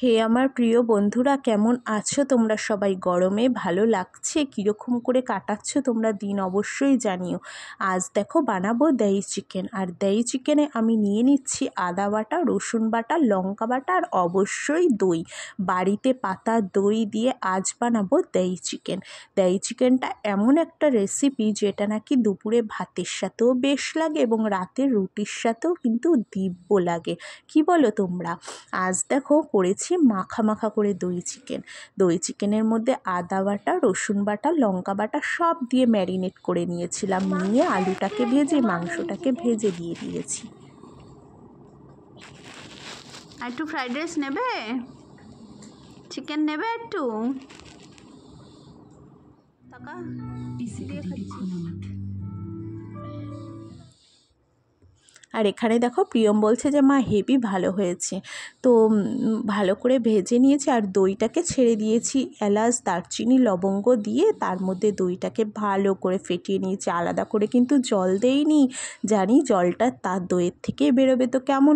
হে আমার প্রিয় বন্ধুরা, কেমন আছো তোমরা সবাই? গরমে ভালো লাগছে? কীরকম করে কাটাচ্ছ তোমরা দিন অবশ্যই জানিও। আজ দেখো বানাবো দই চিকেন। আর দই চিকেনে আমি নিয়ে নিচ্ছি আদা বাটা, রসুন বাটা, লঙ্কা বাটা আর অবশ্যই দই। বাড়িতে পাতা দই দিয়ে আজ বানাবো দই চিকেন। দই চিকেনটা এমন একটা রেসিপি যেটা নাকি দুপুরে ভাতের সাথেও বেশ লাগে এবং রাতের রুটির সাথেও কিন্তু দিব্য লাগে। কি বলো তোমরা? আজ দেখো করেছি মাখা মাখা করে দই চিকেন। দই চিকেনের মধ্যে আদা বাটা, রসুন বাটা, লঙ্কা বাটা সব দিয়ে ম্যারিনেট করে নিয়েছিলাম। নিয়ে আলুটাকে ভেজে মাংসটাকে ভেজে দিয়ে দিয়েছি। একটু ফ্রাইড রাইস নেবে? চিকেন নেবে একটু? টাকা দিয়ে খাচ্ছি। আর এখানে দেখো প্রিয়ম বলছে যে মা হেভি ভালো হয়েছে। তো ভালো করে ভেজে নিয়েছি আর দইটাকে ছেড়ে দিয়েছি। এলাচ, দারচিনি, লবঙ্গ দিয়ে তার মধ্যে দইটাকে ভালো করে ফেটিয়ে নিয়েছি। আলাদা করে কিন্তু জল দেইনি। জানি জলটা তার দইয়ের থেকে বেরোবে, তো কেমন